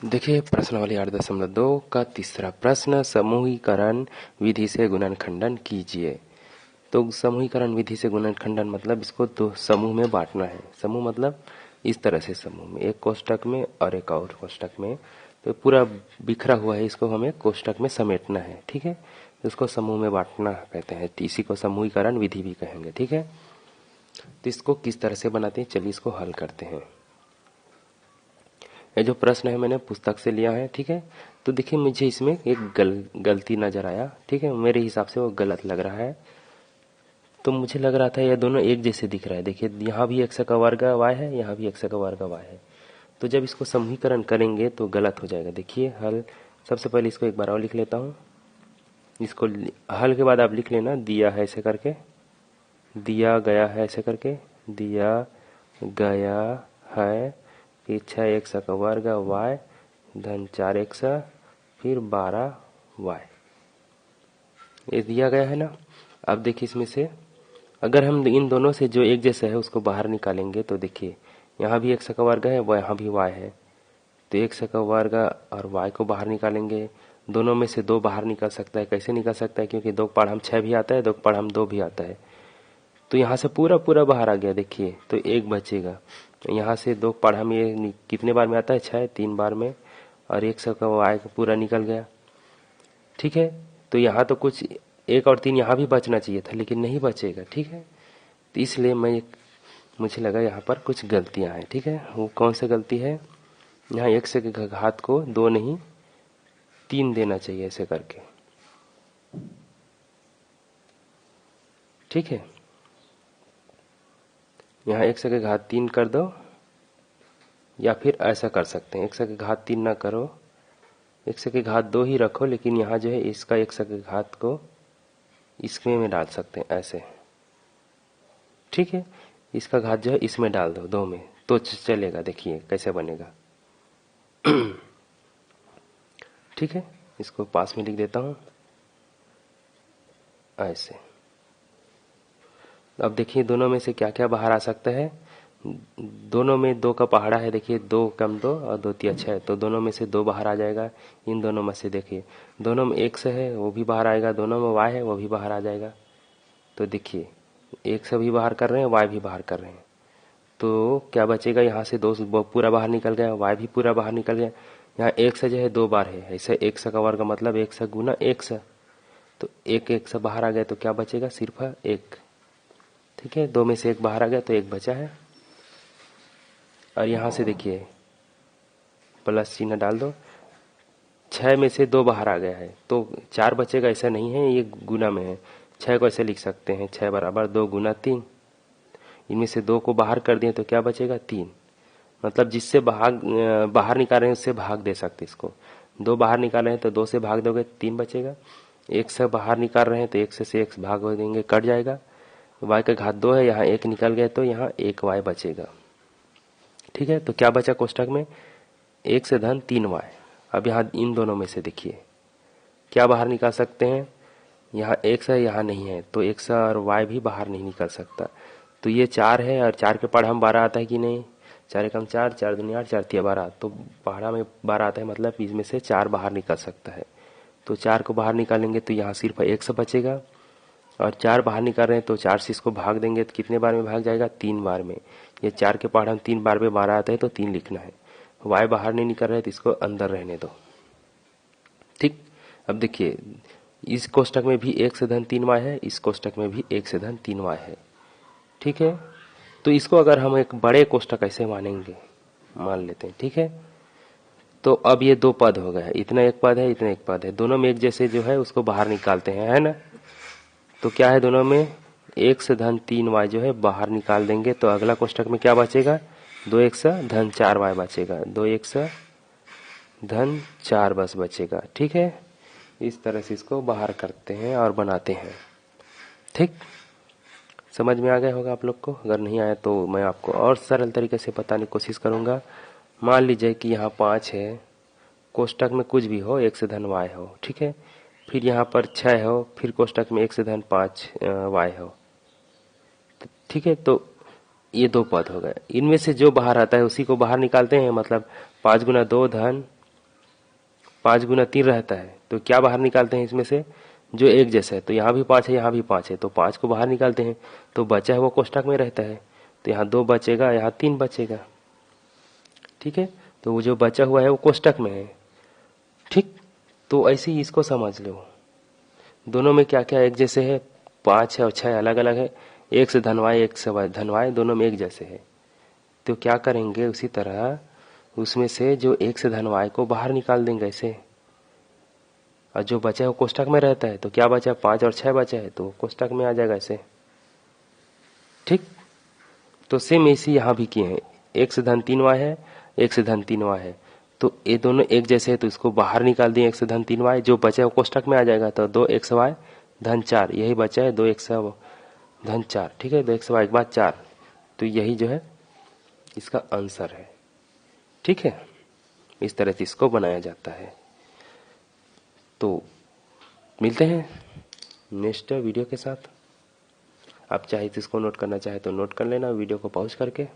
देखिए प्रश्नावली 8.2 का तीसरा प्रश्न, समूहीकरण विधि से गुणनखंडन कीजिए। तो समूहीकरण विधि से गुणनखंडन मतलब इसको दो समूह में बांटना है। समूह मतलब इस तरह से समूह में, एक कोष्ठक में और एक और कोष्ठक में। तो पूरा बिखरा हुआ है, इसको हमें कोष्ठक में समेटना है। ठीक है, तो इसको समूह में बांटना कहते हैं, इसी को समूहीकरण विधि भी कहेंगे। ठीक है, तो इसको किस तरह से बनाते हैं, चलिए इसको हल करते हैं। ये जो प्रश्न है मैंने पुस्तक से लिया है। ठीक है, तो देखिए मुझे इसमें एक गलती नजर आया। ठीक है, मेरे हिसाब से वो गलत लग रहा है। तो मुझे लग रहा था ये दोनों एक जैसे दिख रहा है। देखिए यहाँ भी x का वर्ग y है, यहाँ भी x का वर्ग y है। तो जब इसको समूहीकरण करेंगे तो गलत हो जाएगा। देखिए हल, सबसे पहले इसको एक बार और लिख लेता हूँ। इसको हल के बाद आप लिख लेना, दिया है ऐसे करके, दिया गया है ऐसे करके, दिया गया है, फिर 6x का वर्ग y धन 4x फिर 12y, ये दिया गया है ना। अब देखिए इसमें से अगर हम इन दोनों से जो एक जैसा है उसको बाहर निकालेंगे तो देखिए यहाँ भी x का वर्ग है व यहाँ भी y है। तो x का वर्ग और y को बाहर निकालेंगे, दोनों में से दो बाहर निकल सकता है। कैसे निकल सकता है, क्योंकि दो पढ़ हम 6 भी आता है, दो पढ़ हम 2 भी आता है। तो यहाँ से पूरा पूरा बाहर आ गया। देखिए तो एक बचेगा। तो यहाँ से दो पढ़ हम ये कितने बार में आता है, 6, 3 बार में, और x का y का पूरा निकल गया। ठीक है, तो यहाँ तो कुछ 1 और 3 यहाँ भी बचना चाहिए था, लेकिन नहीं बचेगा। ठीक है, तो इसलिए मुझे लगा यहाँ पर कुछ गलतियाँ हैं। ठीक है, वो कौन सी गलती है, यहाँ x के घात को 2 नहीं 3 देना चाहिए ऐसे करके। ठीक है, यहाँ x के घात 3 कर दो, या फिर ऐसा कर सकते हैं, x के घात 3 ना करो, x के घात 2 ही रखो, लेकिन यहाँ जो है इसका x के घात को इसमें में डाल सकते हैं ऐसे। ठीक है, इसका घात जो है इसमें डाल दो, 2 में, तो चलेगा। देखिए कैसे बनेगा। ठीक है, इसको पास में लिख देता हूं ऐसे। अब देखिए दोनों में से क्या क्या बाहर आ सकता है। दोनों में 2 का पहाड़ा है। देखिए 2 कम 2 और 2 तिया 6, तो दोनों में से 2 बाहर आ जाएगा। इन दोनों में से देखिए दोनों में x है वो भी बाहर आएगा, दोनों में y है वो भी बाहर आ जाएगा। तो देखिए x भी बाहर कर रहे हैं, y भी बाहर कर रहे हैं, तो क्या बचेगा, यहाँ से 2 पूरा बाहर निकल गया, y भी पूरा बाहर निकल गया। यहाँ x जो है 2 बार है, ऐसे x का वर्ग मतलब x गुना x, तो एक x बाहर आ गया, तो क्या बचेगा, सिर्फ 1। ठीक है, 2 में से 1 बाहर आ गया तो 1 बचा है। और यहाँ से देखिए प्लस चिन्ह डाल दो, 6 में से 2 बाहर आ गया है तो 4 बचेगा, ऐसा नहीं है, ये गुना में है। 6 को ऐसे लिख सकते हैं, 6 बराबर 2 गुना 3। इनमें से 2 को बाहर कर दिए तो क्या बचेगा, 3। मतलब जिससे बाहर निकाल रहे हैं उससे भाग दे सकते इसको। 2 बाहर निकाल रहे हैं तो 2 से भाग दोगे 3 बचेगा। 1 से बाहर निकाल रहे हैं तो 1 से 1 भाग देंगे, कट जाएगा। y का घात 2 है, यहाँ 1 निकल गया तो यहाँ 1y बचेगा। ठीक है, तो क्या बचा कोष्ठक में, 1 से धन 3y। अब यहाँ इन दोनों में से देखिए क्या बाहर निकाल सकते हैं, यहाँ x है यहाँ नहीं है, तो x और y भी बाहर नहीं निकल सकता। तो ये 4 है और 4 के पढ़ा हम 12 आता है कि नहीं, 4 एकम 4, 4 दूनी 8, 4 तिया 12, तो पढ़ा में 12 आता है, मतलब इसमें से 4 बाहर निकल सकता है। तो 4 को बाहर निकालेंगे तो यहाँ सिर्फ x बचेगा, और 4 बाहर निकाल रहे हैं तो 4 से इसको भाग देंगे तो कितने बार में भाग जाएगा, 3 बार में। ये 4 के पढ़ा हम 3 बार में 12 आता है तो 3 लिखना है। y बाहर नहीं निकल रहा है तो इसको अंदर रहने दो। ठीक, अब देखिए इस कोष्ठक में भी 1 से धन 3y है, इस कोष्ठक में भी 1 से धन 3y है। ठीक है, तो इसको अगर हम एक बड़े कोष्ठक ऐसे मानेंगे, मान लेते हैं। ठीक है, तो अब ये 2 पद हो गए, इतना एक पद है, इतना एक पद है, दोनों में एक जैसे जो है उसको बाहर निकालते हैं, है ना। तो क्या है, दोनों में 1 से धन 3y जो है बाहर निकाल देंगे तो अगला कोष्ठक में क्या बचेगा, 2x धन 4y बचेगा, 2x धन 4 बस बचेगा। ठीक है, इस तरह से इसको बाहर करते हैं और बनाते हैं। ठीक, समझ में आ गया होगा आप लोग को। अगर नहीं आया तो मैं आपको और सरल तरीके से बताने की कोशिश करूंगा। मान लीजिए कि यहाँ 5 है, कोष्ठक में कुछ भी हो, 1 से धन y हो। ठीक है, फिर यहाँ पर 6 हो, फिर कोष्ठक में 1 से धन 5 y हो। ठीक है, तो ये 2 पद हो गए, इनमें से जो बाहर आता है उसी को बाहर निकालते हैं। मतलब 5 गुना 2 धन 5 गुना 3 रहता है, तो क्या बाहर निकालते हैं इसमें से, जो एक जैसा है। तो यहाँ भी 5 है, यहाँ भी 5 है, तो 5 को बाहर निकालते हैं, तो बचा है वो कोष्ठक में रहता है, तो यहाँ 2 बचेगा, यहाँ 3 बचेगा। ठीक है, तो वो जो बचा हुआ है वो कोष्ठक में है। ठीक, तो ऐसे ही इसको समझ लो, दोनों में क्या क्या एक जैसे है, 5 है और 6 अलग अलग है, एक से धनवाए एक से धनवाए दोनों में एक जैसे है। तो क्या करेंगे, उसी तरह उसमें से जो एक से धनवाए को बाहर निकाल देंगे ऐसे, और जो बचा है वो कोष्ठक में रहता है, तो क्या बचा, 5 और 6 बचा है, तो कोष्ठक में आ जाएगा ऐसे। ठीक, तो सेम ऐसे यहाँ भी किए हैं, एक से धन 3y है, एक से धन 3y है, तो ये दोनों एक जैसे है, तो इसको बाहर निकाल दिए, एक से धन 3y, जो बचा है वो कोष्ठक में आ जाएगा, तो 2xy धन 4, यही बचा है 2x धन 4। ठीक है, 2xy के बाद 4, तो यही जो है इसका आंसर है। ठीक है, इस तरह से इसको बनाया जाता है। तो मिलते हैं नेक्स्ट वीडियो के साथ। आप चाहे तो इसको नोट करना चाहे तो नोट कर लेना वीडियो को पॉज करके।